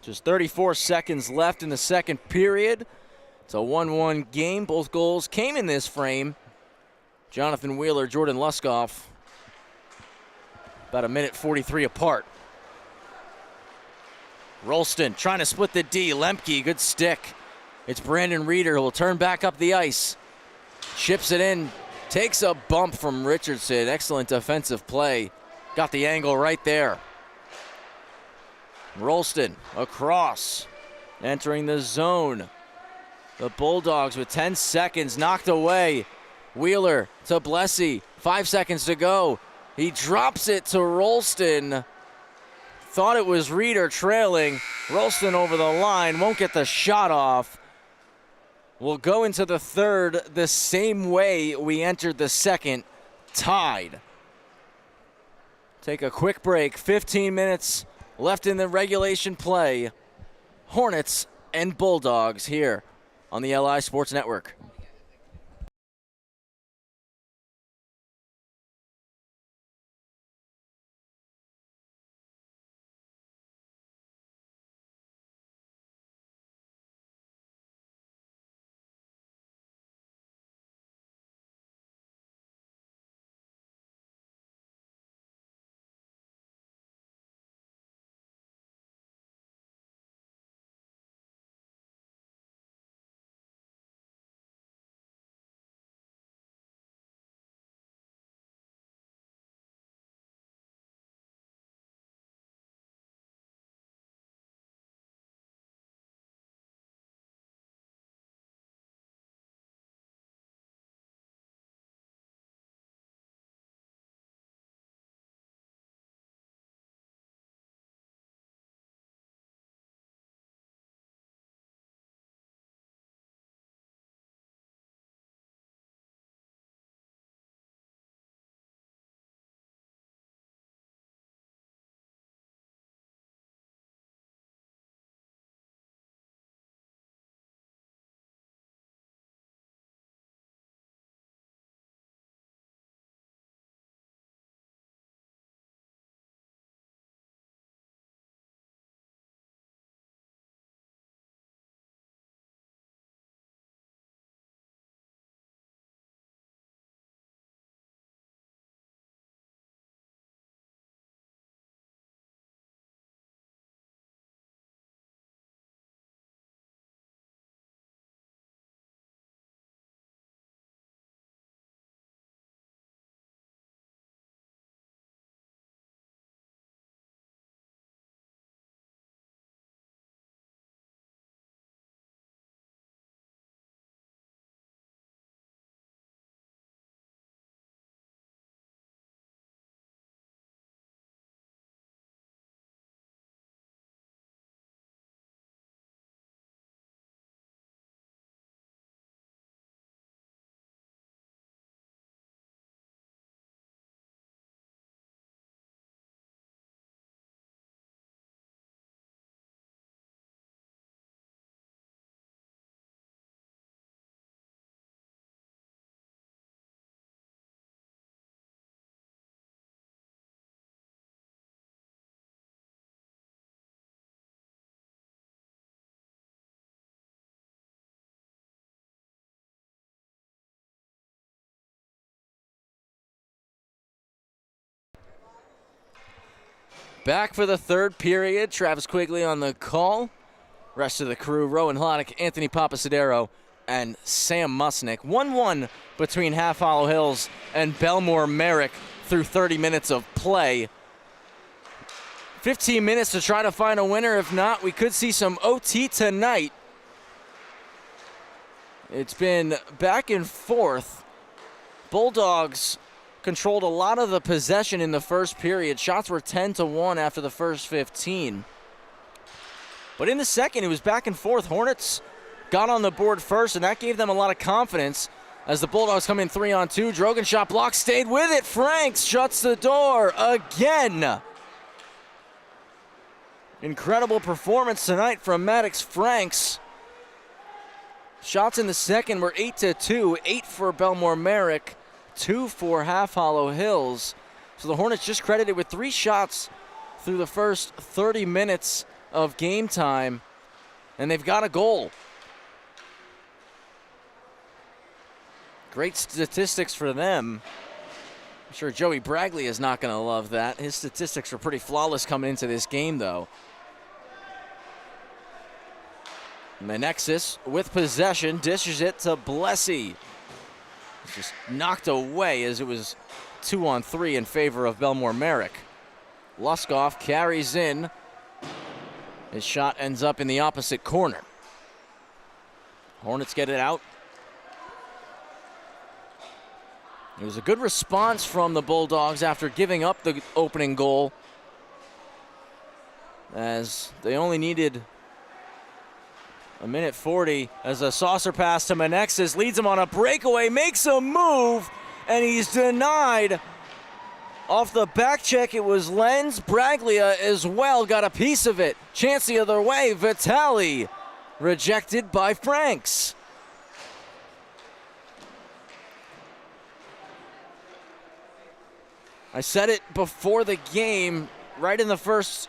S1: Just 34 seconds left in the second period. It's a 1-1 game. Both goals came in this frame. Jonathan Wheeler, Jordan Luskoff, about 1:43 apart. Rolston trying to split the D. Lemke, good stick. It's Brandon Reeder who will turn back up the ice. Chips it in, takes a bump from Richardson. Excellent defensive play. Got the angle right there. Rolston across, entering the zone. The Bulldogs with 10 seconds knocked away. Wheeler to Blessy, 5 seconds to go. He drops it to Rolston. Thought it was Reeder trailing. Rolston over the line, won't get the shot off. We'll go into the third the same way we entered the second, tied. Take a quick break, 15 minutes left in the regulation play. Hornets and Bulldogs here on the LI Sports Network. back for the third period. Travis Quigley on the call. Rest of the crew, Rowan Hlonick, Anthony Papasadero, and Sam Musnick. 1-1 between Half Hollow Hills and Bellmore-Merrick through 30 minutes of play. 15 minutes to try to find a winner. If not, we could see some OT tonight. It's been back and forth. Bulldogs controlled a lot of the possession in the first period. Shots were 10-1 after the first 15. But in the second, it was back and forth. Hornets got on the board first, and that gave them a lot of confidence as the Bulldogs come in 3-on-2. Drogan shot block, stayed with it. Franks shuts the door again. Incredible performance tonight from Maddox Franks. Shots in the second were 8-2, 8 for Bellmore-Merrick, 2 for Half Hollow Hills. So the Hornets just credited with 3 shots through the first 30 minutes of game time, and they've got a goal. Great statistics for them. I'm sure Joey Bragley is not going to love that. His statistics were pretty flawless coming into this game, though. Menexis with possession, dishes it to Blessy. It's just knocked away as it was 2-on-3 in favor of Bellmore-Merrick. Luskoff carries in. His shot ends up in the opposite corner. Hornets get it out. It was a good response from the Bulldogs after giving up the opening goal, as they only needed a minute 40 as a saucer pass to Menexis leads him on a breakaway, makes a move, and he's denied. Off the back check, it was Lenz. Braglia as well got a piece of it. Chance the other way. Vitali rejected by Franks. I said it before the game, right in the first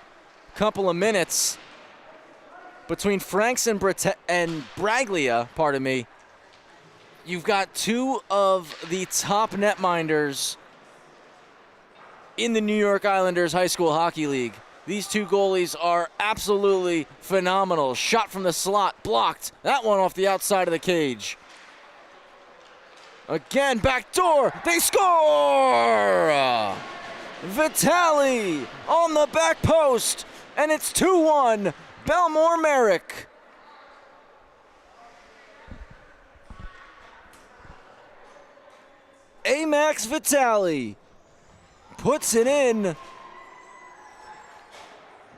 S1: couple of minutes. Between Franks and Braglia, pardon me, you've got 2 of the top netminders in the New York Islanders High School Hockey League. These 2 goalies are absolutely phenomenal. Shot from the slot, blocked. That one off the outside of the cage. Again, back door, they score! Vitali on the back post, and it's 2-1, Bellmore-Merrick. Amax Vitali puts it in,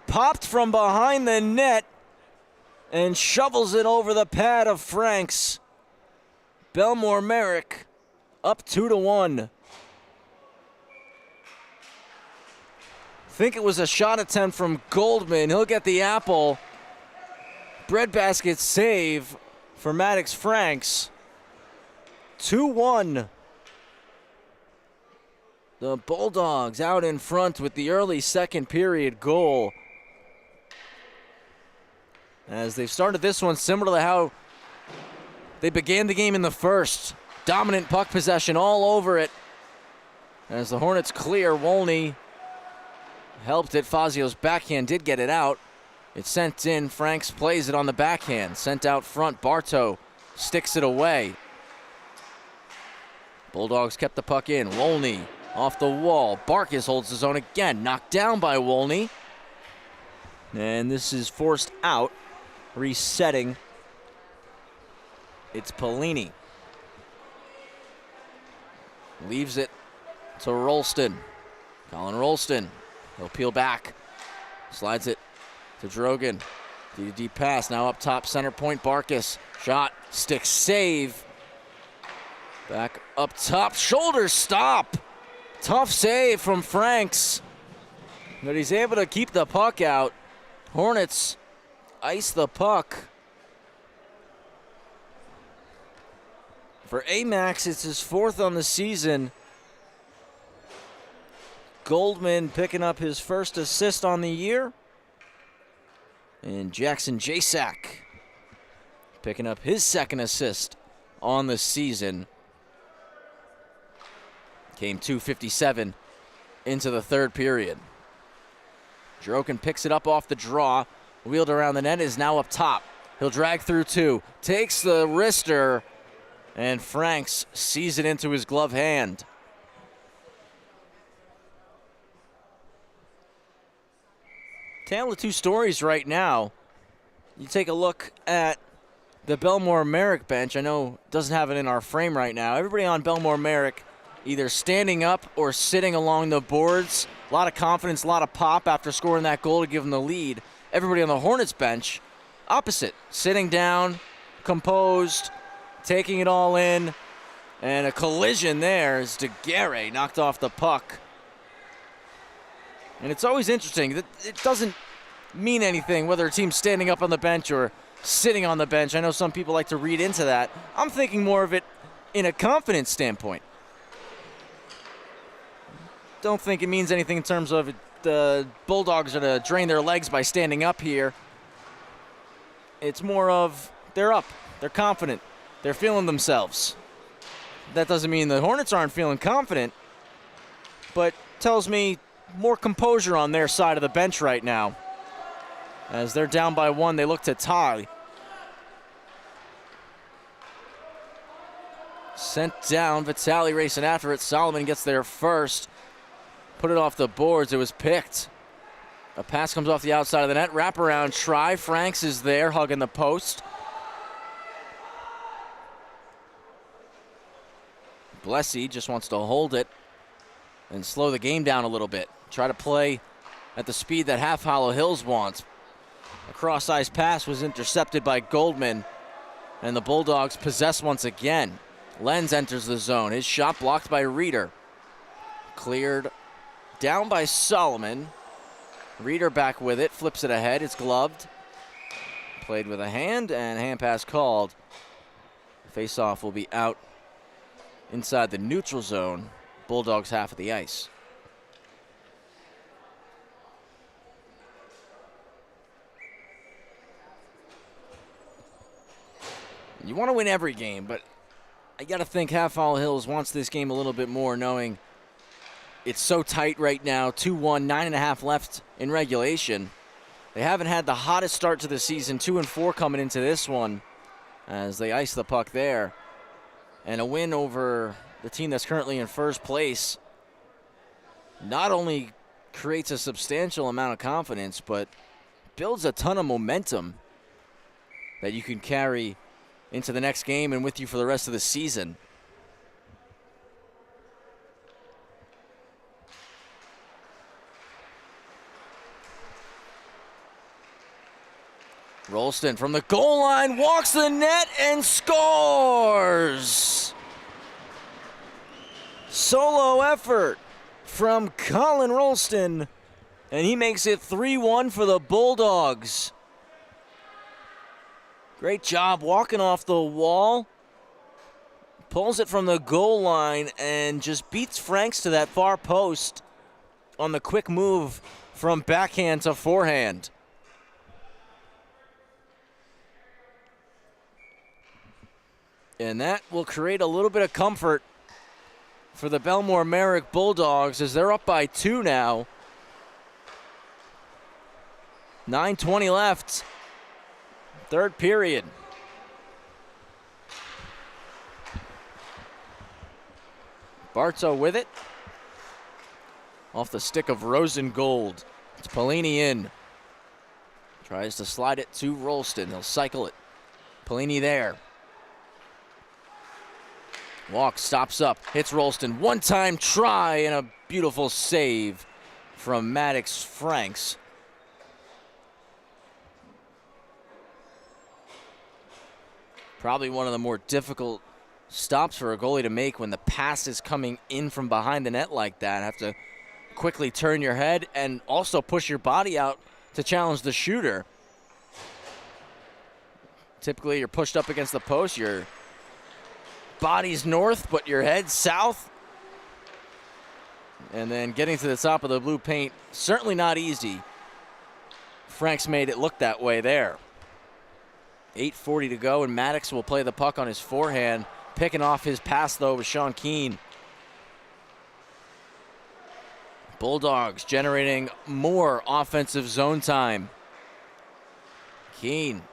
S1: popped from behind the net, and shovels it over the pad of Franks. Bellmore-Merrick up 2-1. Think it was a shot attempt from Goldman. He'll get the apple. Breadbasket save for Maddox Franks. 2-1. The Bulldogs out in front with the early second period goal. As they've started this one similar to how they began the game in the first. Dominant puck possession all over it. As the Hornets clear, Wolney helped it. Fazio's backhand did get it out. It's sent in. Franks plays it on the backhand. Sent out front. Bartow sticks it away. Bulldogs kept the puck in. Wolney off the wall. Barkis holds his own again. Knocked down by Wolney. And this is forced out. Resetting. It's Polini. Leaves it to Rolston. Colin Rolston. He'll peel back. Slides it to Drogan. Deep pass. Now up top. Center point. Barkis. Shot. Stick save. Back up top. Shoulder stop. Tough save from Franks. But he's able to keep the puck out. Hornets ice the puck. For Amax, it's his 4th on the season. Goldman picking up his first assist on the year. And Jackson Jasak picking up his 2nd assist on the season. Came 2:57 into the 3rd period. Droken picks it up off the draw. Wheeled around the net, is now up top. He'll drag through two. Takes the wrister, and Franks sees it into his glove hand. Tale of two stories right now. You take a look at the Bellmore-Merrick bench. I know it doesn't have it in our frame right now. Everybody on Bellmore-Merrick either standing up or sitting along the boards. A lot of confidence, a lot of pop after scoring that goal to give them the lead. Everybody on the Hornets bench, opposite, sitting down, composed, taking it all in, and a collision there as DeGuerre knocked off the puck. And it's always interesting that it doesn't mean anything whether a team's standing up on the bench or sitting on the bench. I know some people like to read into that. I'm thinking more of it in a confidence standpoint. Don't think it means anything in terms of the Bulldogs are to drain their legs by standing up here. It's more of they're up, they're confident, they're feeling themselves. That doesn't mean the Hornets aren't feeling confident, but tells me more composure on their side of the bench right now. As they're down by one, they look to tie. Sent down, Vitale racing after it. Solomon gets there first. Put it off the boards, it was picked. A pass comes off the outside of the net, wraparound try. Franks is there, hugging the post. Blessy just wants to hold it and slow the game down a little bit. Try to play at the speed that Half Hollow Hills wants. A cross-ice pass was intercepted by Goldman, and the Bulldogs possess once again. Lenz enters the zone. His shot blocked by Reeder. Cleared down by Solomon. Reeder back with it, flips it ahead. It's gloved. Played with a hand, and hand pass called. Face-off will be out inside the neutral zone. Bulldogs half of the ice. You want to win every game, but I got to think Half Hollow Hills wants this game a little bit more, knowing it's so tight right now. 2-1, 9.5 left in regulation. They haven't had the hottest start to the season, 2-4 coming into this one as they ice the puck there. And a win over the team that's currently in first place not only creates a substantial amount of confidence, but builds a ton of momentum that you can carry into the next game and with you for the rest of the season. Rolston from the goal line walks the net and scores. Solo effort from Colin Rolston, and he makes it 3-1 for the Bulldogs. Great job walking off the wall. Pulls it from the goal line and just beats Franks to that far post on the quick move from backhand to forehand. And that will create a little bit of comfort for the Bellmore-Merrick Bulldogs as they're up by 2 now. 9:20 left. Third period. Bartzo with it. Off the stick of Rosengold. It's Pelini in. Tries to slide it to Rolston. He'll cycle it. Pelini there. Walks, stops up, hits Rolston. One-time try and a beautiful save from Maddox Franks. Probably one of the more difficult stops for a goalie to make when the pass is coming in from behind the net like that. Have to quickly turn your head and also push your body out to challenge the shooter. Typically, you're pushed up against the post. Your body's north, but your head's south. And then getting to the top of the blue paint, certainly not easy. Franks made it look that way there. 8:40 to go, and Maddox will play the puck on his forehand. Picking off his pass, though, with Sean Keane. Bulldogs generating more offensive zone time. Keene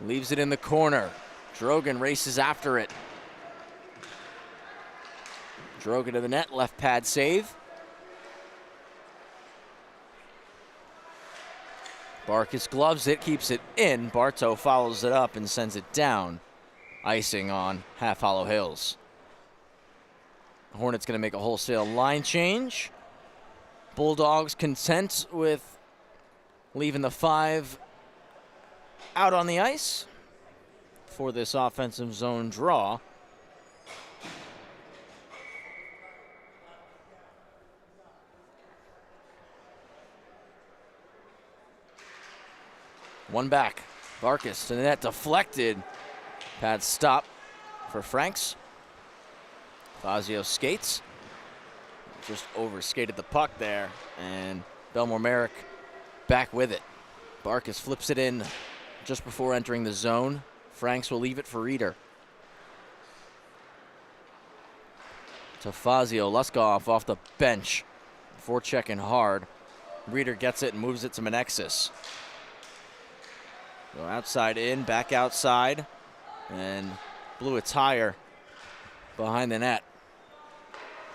S1: leaves it in the corner. Drogan races after it. Drogan to the net, left pad save. Barkas gloves it, keeps it in. Bartow follows it up and sends it down. Icing on Half Hollow Hills. Hornets going to make a wholesale line change. Bulldogs content with leaving the 5 out on the ice for this offensive zone draw. One back. Barkas to the net, deflected. Pad stop for Franks. Fazio skates. Just overskated the puck there, and Bellmore-Merrick back with it. Barkas flips it in just before entering the zone. Franks will leave it for Reeder. To Fazio. Luskoff off the bench before checking hard. Reeder gets it and moves it to Menexis. Go outside in, back outside, and blew a tire behind the net.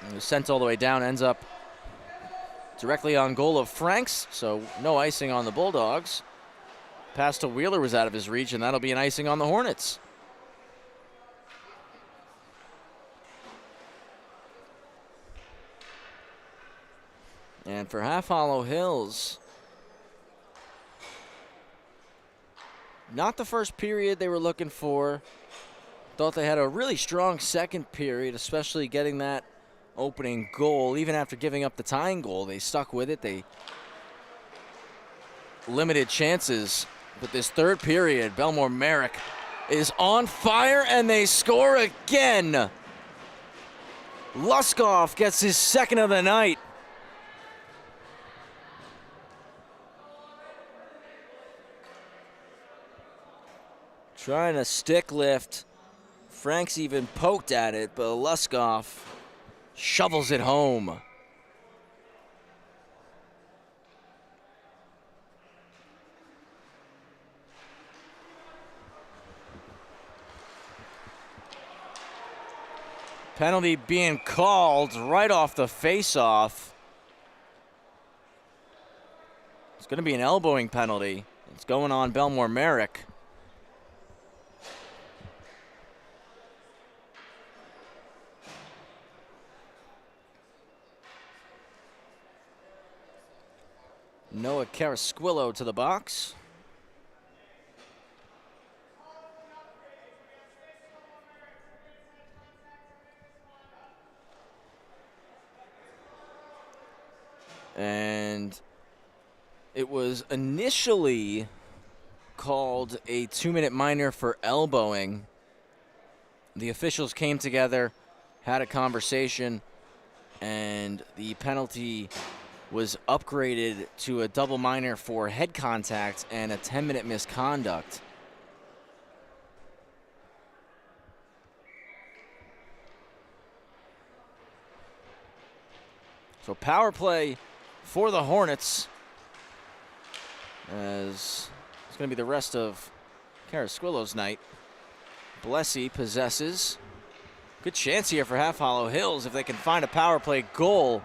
S1: And was sent all the way down, ends up directly on goal of Franks, so no icing on the Bulldogs. Pass to Wheeler was out of his reach, and that'll be an icing on the Hornets. And for Half Hollow Hills, not the first period they were looking for. Thought they had a really strong second period, especially getting that opening goal. Even after giving up the tying goal, they stuck with it. They limited chances. But this third period, Bellmore-Merrick is on fire, and they score again. Luskoff gets his second of the night. Trying to stick lift. Franks even poked at it, but Luskoff shovels it home. Penalty being called right off the face-off. It's going to be an elbowing penalty. It's going on Bellmore-Merrick. Noah Carasquillo to the box. And it was initially called a 2-minute minor for elbowing. The officials came together, had a conversation, and the penalty was upgraded to a double minor for head contact and a 10-minute misconduct. So power play for the Hornets, as it's going to be the rest of Carasquillo's night. Blessy possesses. Good chance here for Half Hollow Hills if they can find a power play goal,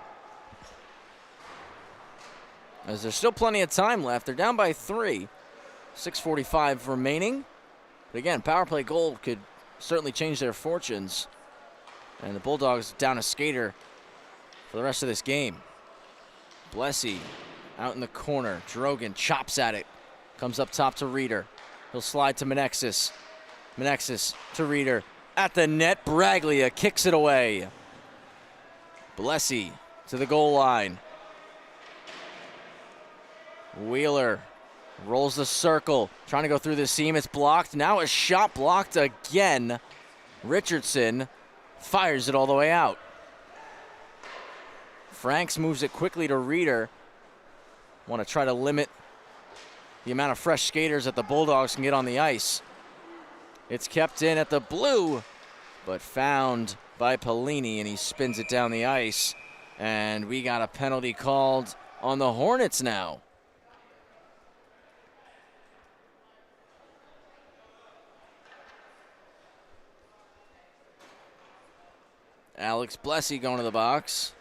S1: as there's still plenty of time left. They're down by 3. 6:45 remaining. But again, power play goal could certainly change their fortunes. And the Bulldogs down a skater for the rest of this game. Blessy out in the corner. Drogan chops at it. Comes up top to Reeder. He'll slide to Menexis. Menexis to Reeder. At the net, Braglia kicks it away. Blessy to the goal line. Wheeler rolls the circle, trying to go through the seam. It's blocked. Now a shot blocked again. Richardson fires it all the way out. Franks moves it quickly to Reeder. Want to try to limit the amount of fresh skaters that the Bulldogs can get on the ice. It's kept in at the blue, but found by Pellini, and he spins it down the ice. And we got a penalty called on the Hornets now. Alex Blessey going to the box.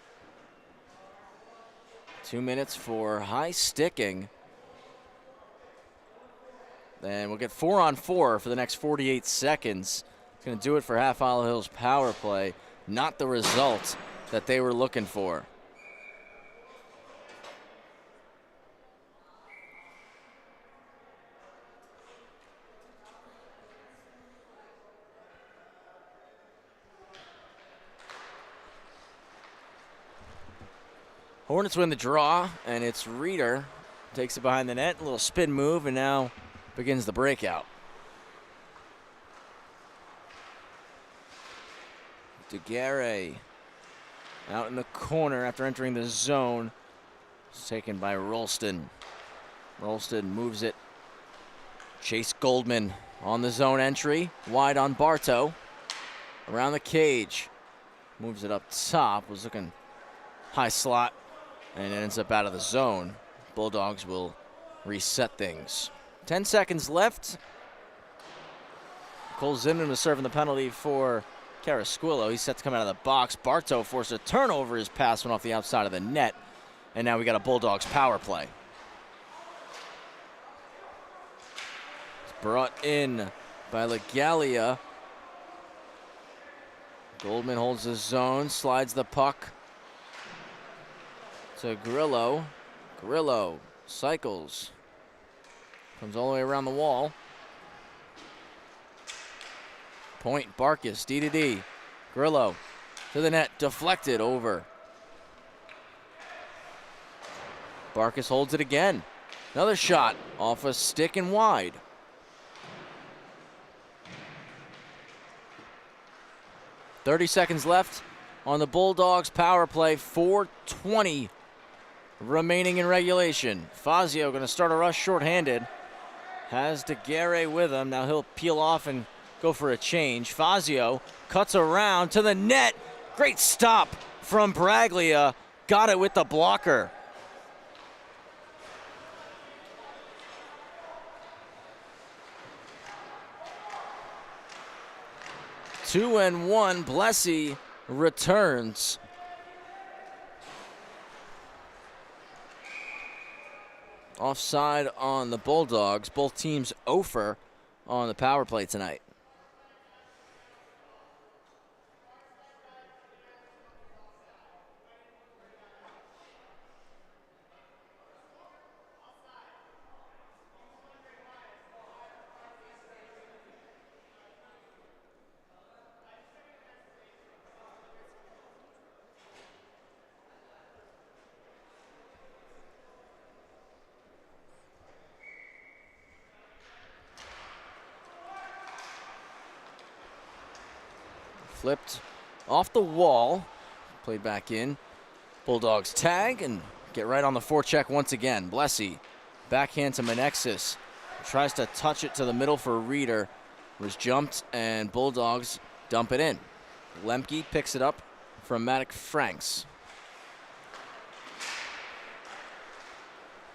S1: 2 minutes for high sticking. Then we'll get 4-on-4 for the next 48 seconds. It's going to do it for Half Hollow Hills power play. Not the result that they were looking for. Hornets win the draw, and it's Reeder. Takes it behind the net, a little spin move, and now begins the breakout. DeGarre out in the corner after entering the zone. It's taken by Rolston. Rolston moves it. Chase Goldman on the zone entry. Wide on Bartow. Around the cage. Moves it up top. Was looking high slot. And it ends up out of the zone. Bulldogs will reset things. 10 seconds left. Cole Zinman was serving the penalty for Carasquillo. He's set to come out of the box. Bartow forced a turnover. His pass went off the outside of the net. And now we got a Bulldogs power play. It's brought in by Legalia. Goldman holds the zone, slides the puck to Grillo. Grillo cycles. Comes all the way around the wall. Point, Barkus, D-to-D. Grillo to the net, deflected over. Barkus holds it again. Another shot off a stick and wide. .30 seconds left on the Bulldogs power play. 4:20 remaining in regulation. Fazio going to start a rush shorthanded. Has DeGarre with him. Now he'll peel off and go for a change. Fazio cuts around to the net. Great stop from Braglia. Got it with the blocker. Two and one. Blessey returns. Offside on the Bulldogs. Both teams 0 on the power play tonight. Flipped off the wall, played back in. Bulldogs tag and get right on the forecheck once again. Blessey, backhand to Menexis. Tries to touch it to the middle for Reeder. Was jumped and Bulldogs dump it in. Lemke picks it up from Maddox Franks.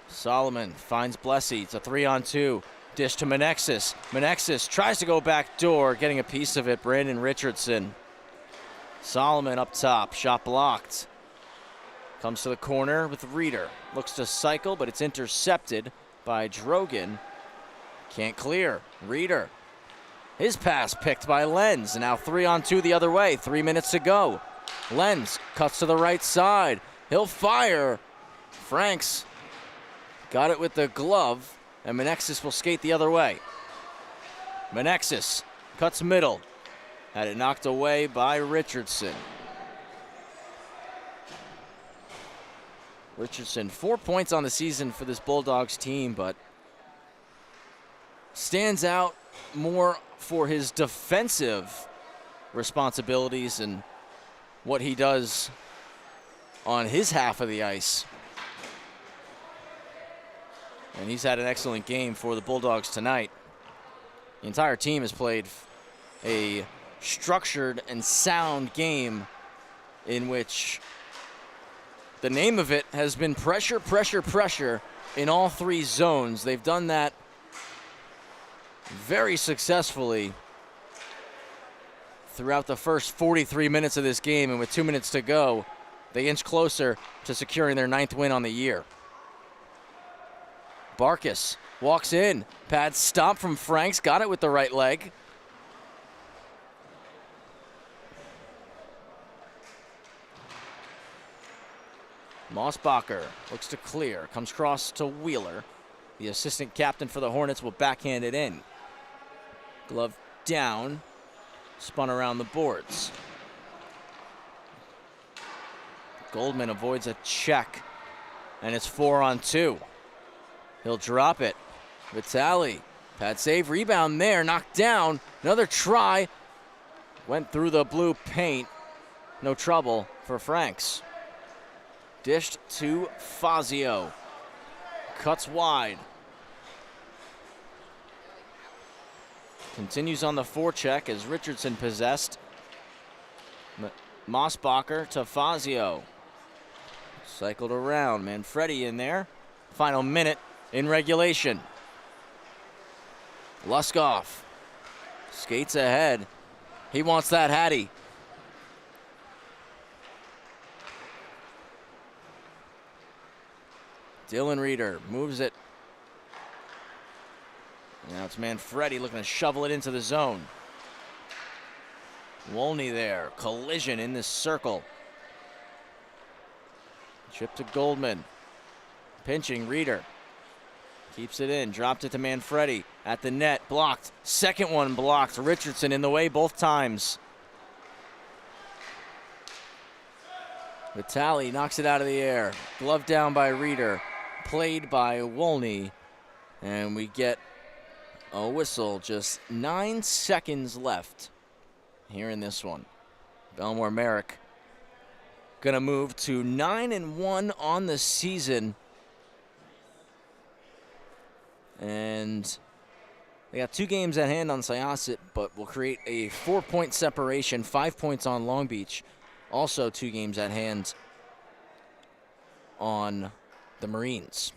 S1: Solomon finds Blessey. It's a 3-on-2. Dish to Menexis. Menexis tries to go back door, getting a piece of it. Brandon Richardson. Solomon up top. Shot blocked. Comes to the corner with Reeder. Looks to cycle, but it's intercepted by Drogan. Can't clear. Reeder. His pass picked by Lenz. Now 3-on-2 the other way. 3 minutes to go. Lenz cuts to the right side. He'll fire. Franks got it with the glove. And Menexis will skate the other way. Menexis cuts middle. Had it knocked away by Richardson. Richardson, 4 points on the season for this Bulldogs team, but stands out more for his defensive responsibilities and what he does on his half of the ice. And he's had an excellent game for the Bulldogs tonight. The entire team has played a structured and sound game in which The name of it has been pressure, pressure, pressure in all three zones. They've done that very successfully throughout the first 43 minutes of this game, and with 2 minutes to go, they inch closer to securing their 9th win on the year. Barkas walks in, pad stop from Franks, got it with the right leg. Mossbacher looks to clear, comes across to Wheeler. The assistant captain for the Hornets will backhand it in. Glove down, spun around the boards. Goldman avoids a check, and it's 4-on-2. He'll drop it. Vitale, pad save, rebound there, knocked down. Another try, went through the blue paint. No trouble for Franks. Dished to Fazio. Cuts wide. Continues on the forecheck as Richardson possessed. Mossbacher to Fazio. Cycled around. Manfredi in there. Final minute in regulation. Luskoff skates ahead. He wants that Hattie. Dylan Reeder moves it. Now it's Manfredi looking to shovel it into the zone. Wolney there, collision in this circle. Chip to Goldman. Pinching Reeder. Keeps it in, dropped it to Manfredi. At the net, blocked. Second one blocked. Richardson in the way both times. Vitale knocks it out of the air. Glove down by Reeder. Played by Wolney. And we get a whistle. Just 9 seconds left here in this one. Bellmore-Merrick gonna move to 9-1 on the season. And they got 2 games at hand on Syosset, but will create a 4-point separation, 5 points on Long Beach. Also 2 games at hand on the Marines.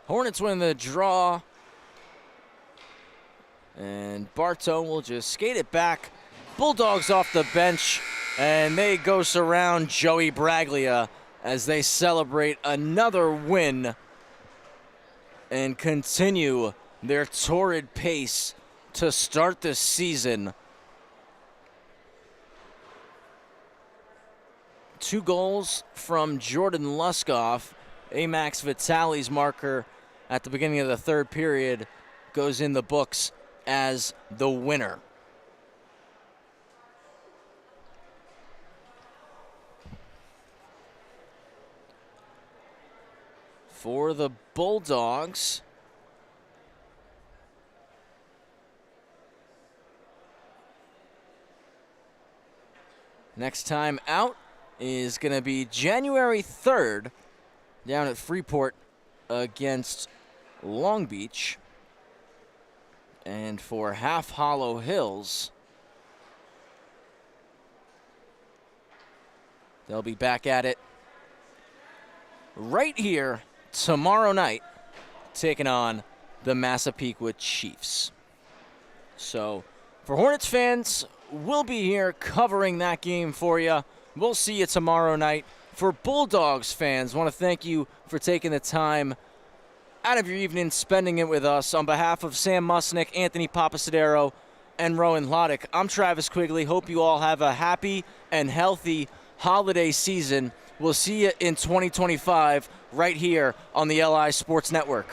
S1: Hornets win the draw. And Bartow will just skate it back. Bulldogs off the bench, and they go surround Joey Braglia as they celebrate another win and continue their torrid pace to start the season. 2 goals from Jordan Luskoff. Amax Vitale's marker at the beginning of the 3rd period goes in the books as the winner. For the Bulldogs, next time out is going to be January 3rd down at Freeport against Long Beach. And for Half Hollow Hills, they'll be back at it right here tomorrow night, taking on the Massapequa Chiefs. So for Hornets fans, we'll be here covering that game for you. We'll see you tomorrow night. For Bulldogs fans, I want to thank you for taking the time out of your evening, spending it with us. On behalf of Sam Musnick, Anthony Papasadero, and Rowan Loddick, I'm Travis Quigley. Hope you all have a happy and healthy holiday season. We'll see you in 2025 right here on the LI Sports Network.